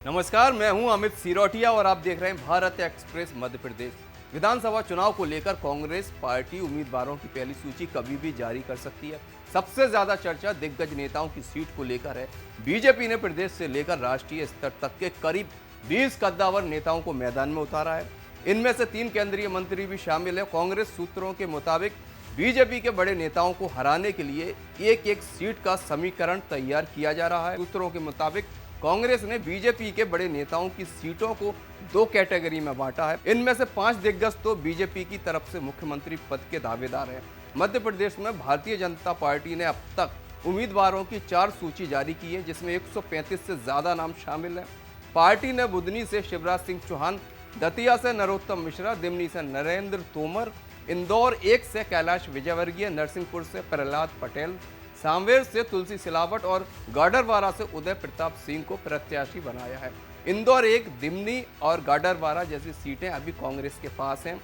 नमस्कार, मैं हूं अमित सिरोटिया और आप देख रहे हैं भारत एक्सप्रेस मध्य प्रदेश। विधानसभा चुनाव को लेकर कांग्रेस पार्टी उम्मीदवारों की पहली सूची कभी भी जारी कर सकती है। सबसे ज्यादा चर्चा दिग्गज नेताओं की सीट को लेकर है। बीजेपी ने प्रदेश से लेकर राष्ट्रीय स्तर तक के करीब 20 कद्दावर नेताओं को मैदान में उतारा है। इनमें से 3 केंद्रीय मंत्री भी शामिल है। कांग्रेस सूत्रों के मुताबिक बीजेपी के बड़े नेताओं को हराने के लिए एक एक सीट का समीकरण तैयार किया जा रहा है। सूत्रों के मुताबिक कांग्रेस ने बीजेपी के बड़े नेताओं की सीटों को 2 कैटेगरी में बांटा है। इनमें से 5 दिग्गज तो बीजेपी की तरफ से मुख्यमंत्री पद के दावेदार हैं। मध्य प्रदेश में भारतीय जनता पार्टी ने अब तक उम्मीदवारों की 4 सूची जारी की है, जिसमें 135 से ज्यादा नाम शामिल हैं। पार्टी ने बुधनी से शिवराज सिंह चौहान, दतिया से नरोत्तम मिश्रा, दिमनी से नरेंद्र तोमर, इंदौर 1 से कैलाश विजयवर्गीय, नरसिंहपुर से प्रहलाद पटेल, सांवेर से तुलसी सिलावट और गाडरवारा से उदय प्रताप सिंह को प्रत्याशी बनाया है। इंदौर 1, दिमनी और गाडरवारा जैसी सीटें अभी कांग्रेस के पास हैं,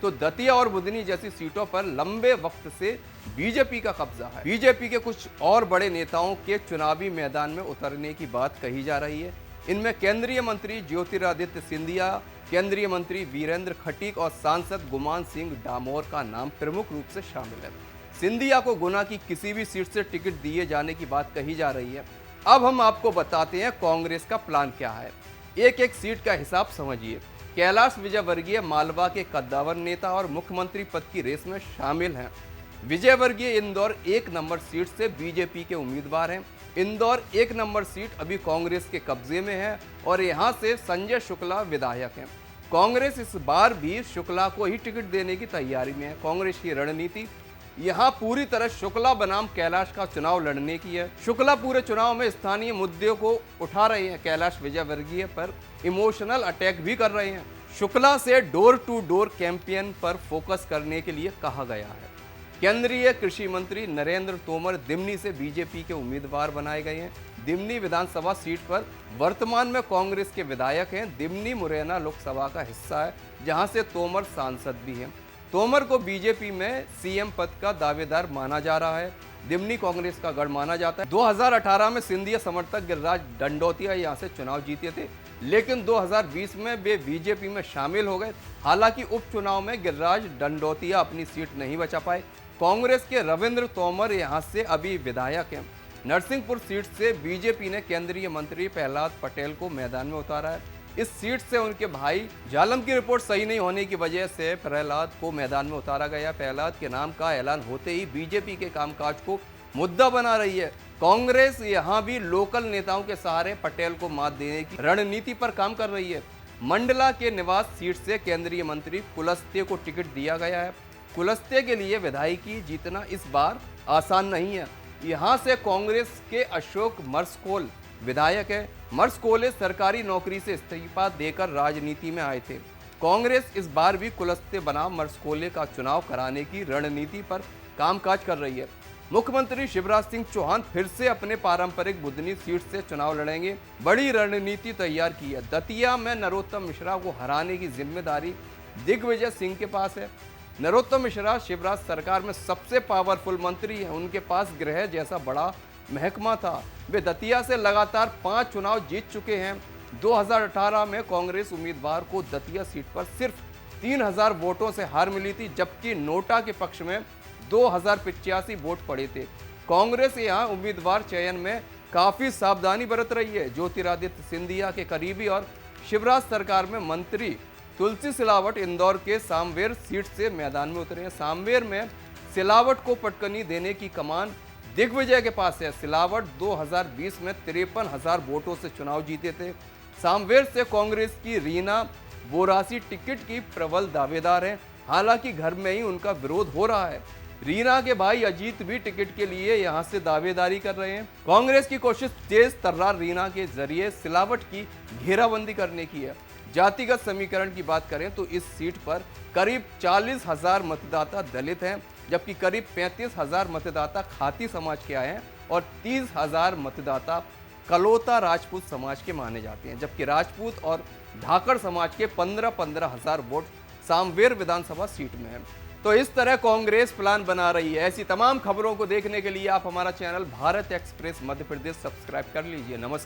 तो दतिया और बुधनी जैसी सीटों पर लंबे वक्त से बीजेपी का कब्जा है। बीजेपी के कुछ और बड़े नेताओं के चुनावी मैदान में उतरने की बात कही जा रही है। इनमें केंद्रीय मंत्री ज्योतिरादित्य सिंधिया, केंद्रीय मंत्री वीरेंद्र खटीक और सांसद गुमान सिंह डामोर का नाम प्रमुख रूप से शामिल है। सिंधिया को गुना की किसी भी सीट से टिकट दिए जाने की बात कही जा रही है। अब हम आपको बताते हैं कांग्रेस का प्लान क्या है। एक एक सीट का हिसाब समझिए। कैलाश विजयवर्गीय मालवा के कद्दावर नेता और मुख्यमंत्री पद की रेस में शामिल हैं। विजयवर्गीय इंदौर 1 नंबर सीट से बीजेपी के उम्मीदवार हैं। इंदौर 1 नंबर सीट अभी कांग्रेस के कब्जे में है और यहां से संजय शुक्ला विधायक हैं। कांग्रेस इस बार भी शुक्ला को ही टिकट देने की तैयारी में है। कांग्रेस की रणनीति यहां पूरी तरह शुक्ला बनाम कैलाश का चुनाव लड़ने की है। शुक्ला पूरे चुनाव में स्थानीय मुद्दों को उठा रहे हैं। कैलाश विजयवर्गीय पर इमोशनल अटैक भी कर रहे हैं। शुक्ला से डोर टू डोर कैंपेन पर फोकस करने के लिए कहा गया है। केंद्रीय कृषि मंत्री नरेंद्र तोमर दिमनी से बीजेपी के उम्मीदवार बनाए गए हैं। दिमनी विधानसभा सीट पर वर्तमान में कांग्रेस के विधायक हैं। दिमनी मुरैना लोकसभा का हिस्सा है, जहां से तोमर सांसद भी हैं। तोमर को बीजेपी में सीएम पद का दावेदार माना जा रहा है। दिमनी कांग्रेस का गढ़ माना जाता है। 2018 में सिंधिया समर्थक गिरिराज दंडोतिया यहां से चुनाव जीते थे, लेकिन 2020 में वे बीजेपी में शामिल हो गए। हालांकि उपचुनाव में गिरिराज दंडोतिया अपनी सीट नहीं बचा पाए। कांग्रेस के रविंद्र तोमर यहां से अभी विधायक हैं। नरसिंहपुर सीट से बीजेपी ने केंद्रीय मंत्री प्रहलाद पटेल को मैदान में उतारा है। इस सीट से उनके भाई जालम की रिपोर्ट सही नहीं होने की वजह से प्रहलाद को मैदान में उतारा गया। प्रहलाद के नाम का ऐलान होते ही बीजेपी के कामकाज को मुद्दा बना रही है। कांग्रेस यहां भी लोकल नेताओं के सहारे पटेल को मात देने की रणनीति पर काम कर रही है। मंडला के निवास सीट से केंद्रीय मंत्री कुलस्ते को टिकट दिया गया है। कुलस्ते के लिए विधायकी जीतना इस बार आसान नहीं है। यहाँ से कांग्रेस के अशोक मर्सकोल विधायक है। मर्सकोले सरकारी नौकरी से इस्तीफा देकर राजनीति में आए थे। कांग्रेस इस बार भी कुलस्ते बनाम मर्सकोले का चुनाव कराने की रणनीति पर कामकाज कर रही है। मुख्यमंत्री शिवराज सिंह चौहान फिर से अपने पारंपरिक बुधनी सीट से चुनाव लड़ेंगे। बड़ी रणनीति तैयार की है। दतिया में नरोत्तम मिश्रा को हराने की जिम्मेदारी दिग्विजय सिंह के पास है। नरोत्तम मिश्रा शिवराज सरकार में सबसे पावरफुल मंत्री है। उनके पास गृह जैसा बड़ा महकमा था। वे दतिया से लगातार 5 चुनाव जीत चुके हैं। 2018 में कांग्रेस उम्मीदवार को दतिया सीट पर सिर्फ 3000 वोटों से हार मिली थी, जबकि नोटा के पक्ष में 2085 वोट पड़े थे। कांग्रेस यहां उम्मीदवार चयन में काफी सावधानी बरत रही है। ज्योतिरादित्य सिंधिया के करीबी और शिवराज सरकार में मंत्री तुलसी सिलावट इंदौर के सांवेर सीट से मैदान में उतरे हैं। सांवेर में सिलावट को पटकनी देने की कमान दिग्विजय के पास है। सिलावट 2020 में 53,000 वोटों से चुनाव जीते थे। सांवेर से कांग्रेस की रीना बोरासी टिकट की प्रबल दावेदार हैं। हालांकि घर में ही उनका विरोध हो रहा है। रीना के भाई अजीत भी टिकट के लिए यहां से दावेदारी कर रहे हैं। कांग्रेस की कोशिश तेज तर्रार रीना के जरिए सिलावट की घेराबंदी करने की है। जातिगत समीकरण की बात करें तो इस सीट पर करीब 40,000 मतदाता दलित हैं, जबकि करीब 35,000 मतदाता खाती समाज के आए हैं और 30,000 मतदाता कलोता राजपूत समाज के माने जाते हैं, जबकि राजपूत और धाकड़ समाज के 15,000 वोट सांवेर विधानसभा सीट में हैं। तो इस तरह कांग्रेस प्लान बना रही है। ऐसी तमाम खबरों को देखने के लिए आप हमारा channel Bharat express Madhya Pradesh subscribe कर लीजिए। नमस्कार।